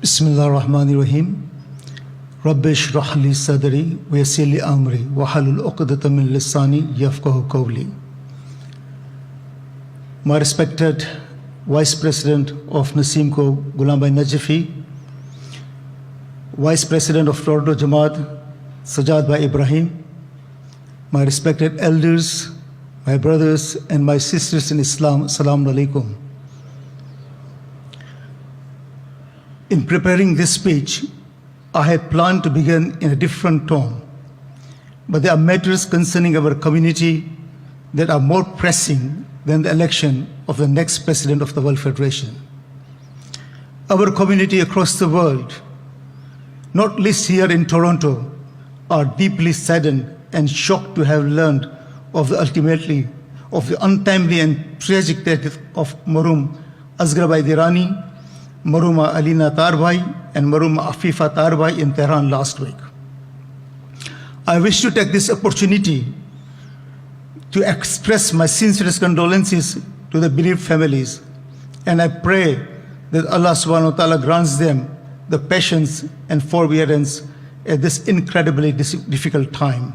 Bismillah ar-Rahman ar-Rahim. Rabbi shrah li sadri wa yassir li amri wa halul uqdatan min lisani yafqahu qawli. My respected Vice President of Nasimco, Ghulam Bhai Najafi, Vice President of Toronto Jamaat, Sajjad Bhai Ibrahim, my respected elders, my brothers and my sisters in Islam, Assalamu alaikum. In preparing this speech, I had planned to begin in a different tone, but there are matters concerning our community that are more pressing than the election of the next president of the World Federation. Our community across the world, not least here in Toronto, are deeply saddened and shocked to have learned of the untimely and tragic death of Maroom Asghar Bhai Dirani, Maruma Alina Tarbhai, and Maruma Afifa Tarbhai in Tehran last week. I wish to take this opportunity to express my sincerest condolences to the bereaved families, and I pray that Allah subhanahu wa ta'ala grants them the patience and forbearance at this incredibly difficult time.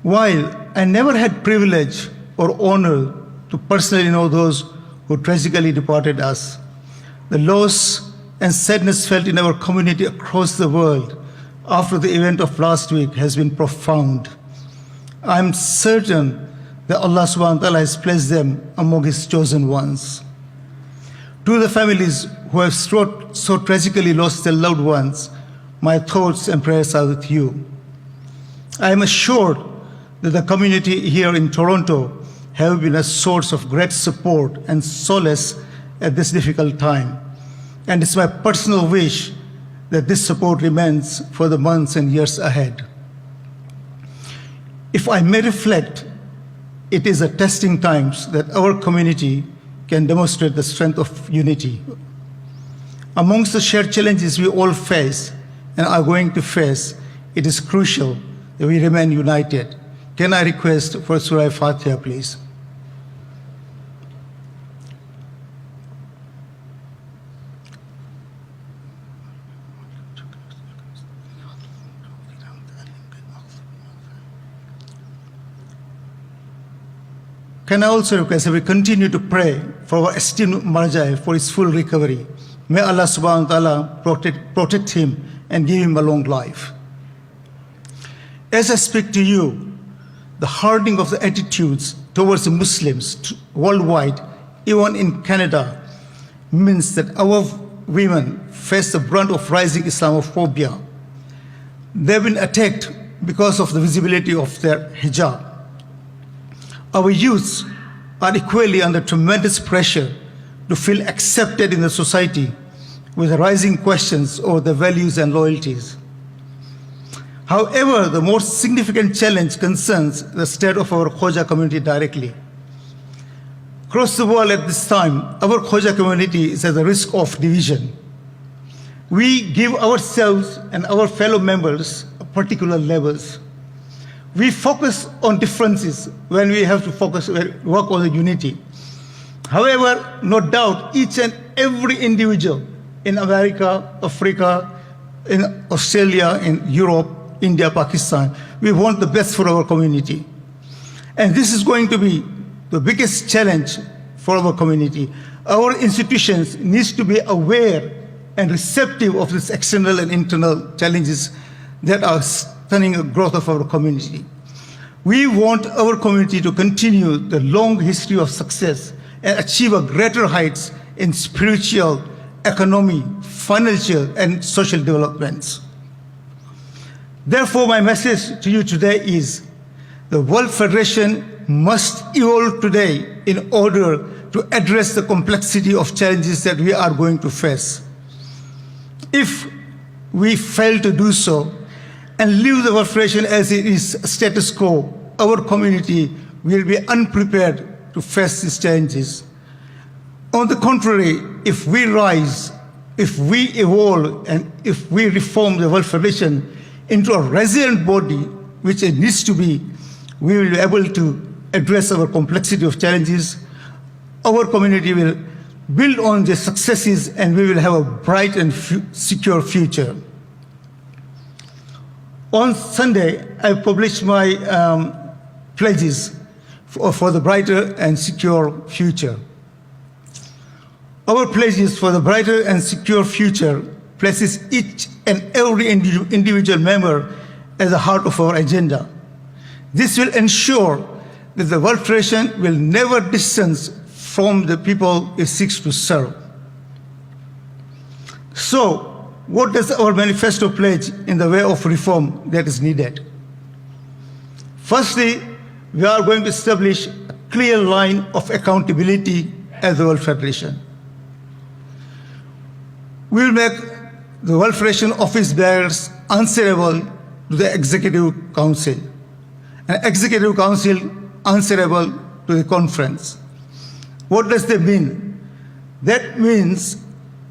While I never had privilege or honor to personally know those who tragically departed us, the loss and sadness felt in our community across the world after the event of last week has been profound. I am certain that Allah subhanahu wa ta'ala has placed them among His chosen ones. To the families who have so tragically lost their loved ones, my thoughts and prayers are with you. I am assured that the community here in Toronto have been a source of great support and solace at this difficult time. And it's my personal wish that this support remains for the months and years ahead. If I may reflect, it is at testing times that our community can demonstrate the strength of unity. Amongst the shared challenges we all face and are going to face, it is crucial that we remain united. Can I request for Surah Fatiha, please? Can I also request that we continue to pray for our esteemed Marjai for his full recovery? May Allah subhanahu wa ta'ala protect him and give him a long life. As I speak to you, the hardening of the attitudes towards the Muslims worldwide, even in Canada, means that our women face the brunt of rising Islamophobia. They've been attacked because of the visibility of their hijab. Our youths are equally under tremendous pressure to feel accepted in the society with rising questions over their values and loyalties. However, the most significant challenge concerns the state of our Khoja community directly. Across the world at this time, our Khoja community is at the risk of division. We give ourselves and our fellow members particular labels. We focus on differences when we have to work on the unity. However, no doubt, each and every individual in America, Africa, in Australia, in Europe, India, Pakistan, we want the best for our community. And this is going to be the biggest challenge for our community. Our institutions need to be aware and receptive of these external and internal challenges that are stunning the growth of our community. We want our community to continue the long history of success and achieve a greater heights in spiritual, economic, financial, and social developments. Therefore, my message to you today is the World Federation must evolve today in order to address the complexity of challenges that we are going to face. If we fail to do so, and leave the World Federation as it is status quo, our community will be unprepared to face these challenges. On the contrary, if we rise, if we evolve, and if we reform the World Federation into a resilient body, which it needs to be, we will be able to address our complexity of challenges. Our community will build on the successes, and we will have a bright and secure future. On Sunday, I published my pledges for the brighter and secure future. Our pledges for the brighter and secure future places each and every individual member at the heart of our agenda. This will ensure that the World Federation will never distance from the people it seeks to serve. So, what does our manifesto pledge in the way of reform that is needed? Firstly, we are going to establish a clear line of accountability as the World Federation. We will make the World Federation office bearers answerable to the Executive Council, and Executive Council answerable to the conference. What does that mean? That means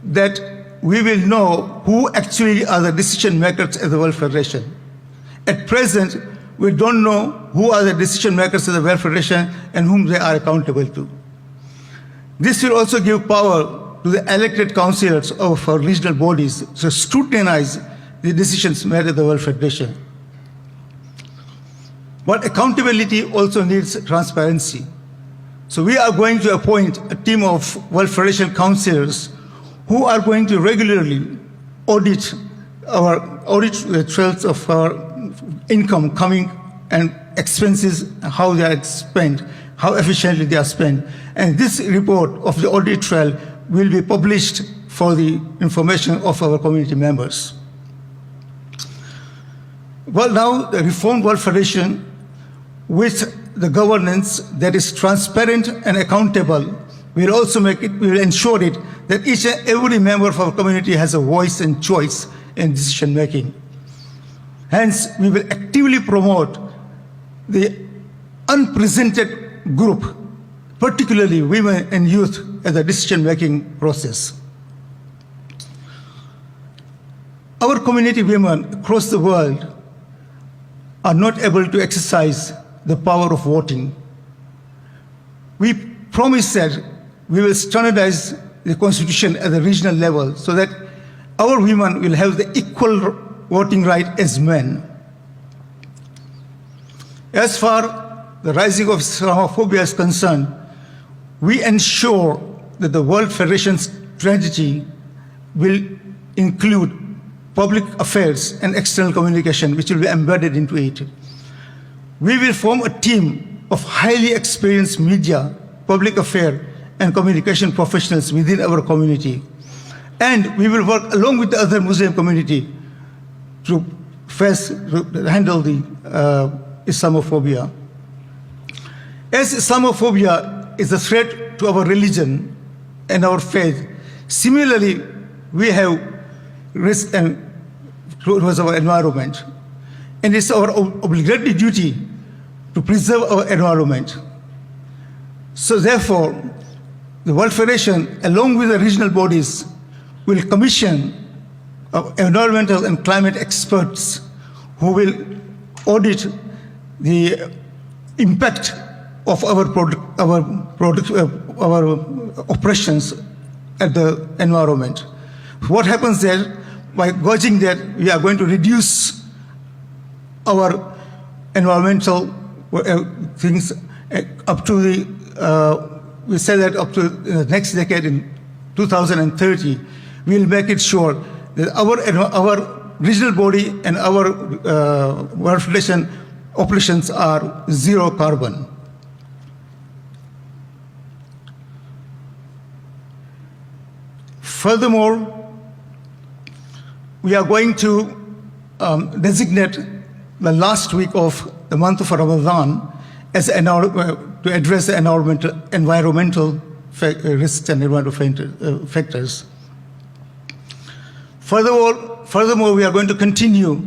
that we will know who actually are the decision makers at the World Federation. At present, we don't know who are the decision makers at the World Federation and whom they are accountable to. This will also give power to the elected councillors of our regional bodies to scrutinize the decisions made at the World Federation. But accountability also needs transparency. So we are going to appoint a team of World Federation councillors who are going to regularly audit the trails of our income coming and expenses, how they are spent, how efficiently they are spent. And this report of the audit trail will be published for the information of our community members. Well, now the Reformed World Federation, with the governance that is transparent and accountable, will also will ensure it that each and every member of our community has a voice and choice in decision making. Hence, we will actively promote the unrepresented group, particularly women and youth, as a decision-making process. Our community women across the world are not able to exercise the power of voting. We promise that we will standardize the constitution at the regional level so that our women will have the equal voting right as men. As far the rising of Islamophobia is concerned, we ensure that the World Federation's strategy will include public affairs and external communication, which will be embedded into it. We will form a team of highly experienced media, public affairs, and communication professionals within our community. And we will work along with the other Muslim community to handle the Islamophobia. As Islamophobia is a threat to our religion and our faith, similarly, we have risk and towards our environment. And it's our obligatory duty to preserve our environment. So therefore, the World Federation, along with the regional bodies, will commission environmental and climate experts who will audit the impact of our operations at the environment. What happens there? By gauging that, we are going to reduce our environmental things up to the, we say that up to the next decade in 2030, we will make it sure that our regional body and our World Federation operations are zero carbon. Furthermore, we are going to designate the last week of the month of Ramadan as to address the environmental risks and environmental factors. Furthermore, we are going to continue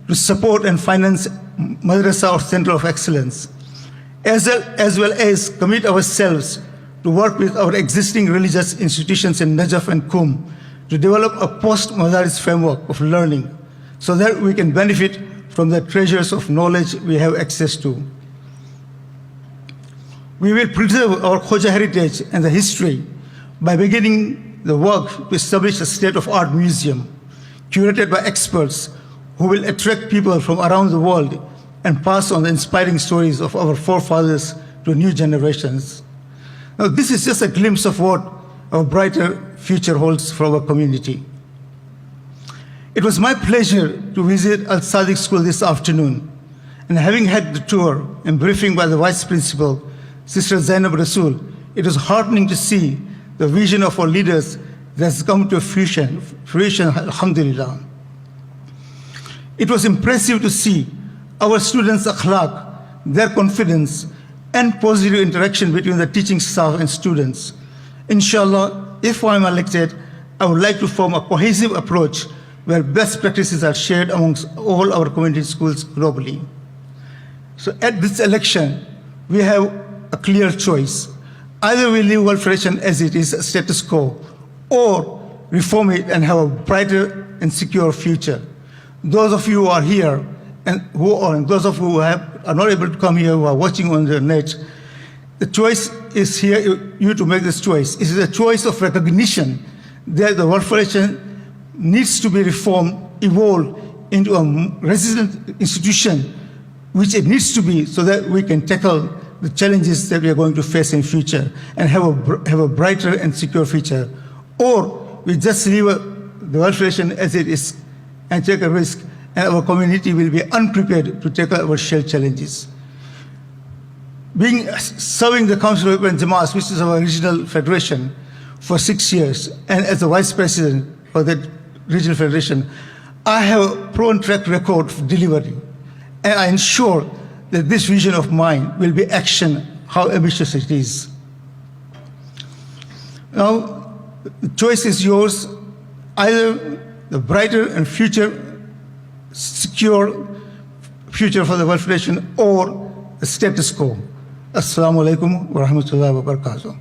to support and finance Madrasa or Center of Excellence, as well as commit ourselves to work with our existing religious institutions in Najaf and Qum to develop a post-Madaris framework of learning so that we can benefit from the treasures of knowledge we have access to. We will preserve our Khoja heritage and the history by beginning the work to establish a state-of-art museum curated by experts who will attract people from around the world and pass on the inspiring stories of our forefathers to new generations. Now, this is just a glimpse of what our brighter future holds for our community. It was my pleasure to visit Al Sadiq School this afternoon, and having had the tour and briefing by the Vice Principal, Sister Zainab Rasool, it was heartening to see the vision of our leaders that has come to fruition, alhamdulillah. It was impressive to see our students' akhlaq, their confidence, and positive interaction between the teaching staff and students. Inshallah, if I am elected, I would like to form a cohesive approach where best practices are shared amongst all our community schools globally. So at this election, we have a clear choice. Either we leave World Federation as it is, a status quo, or reform it and have a brighter and secure future. Those of you who are here and those of you who are not able to come here, who are watching on the net, the choice is here, you to make this choice. It is a choice of recognition that the World Federation needs to be reformed, evolved into a resilient institution, which it needs to be, so that we can tackle the challenges that we are going to face in future and have a brighter and secure future. Or we just leave the World Federation as it is and take a risk, and our community will be unprepared to tackle our shared challenges. Serving the Council of Open Jamaats, which is our regional federation, for 6 years, and as the Vice President for that regional federation, I have a proven track record of delivery, and I ensure that this vision of mine will be action, how ambitious it is. Now, the choice is yours, either the brighter and secure future for the World Federation or the status quo. Assalamu alaikum wa rahmatullahi wa barakatuh.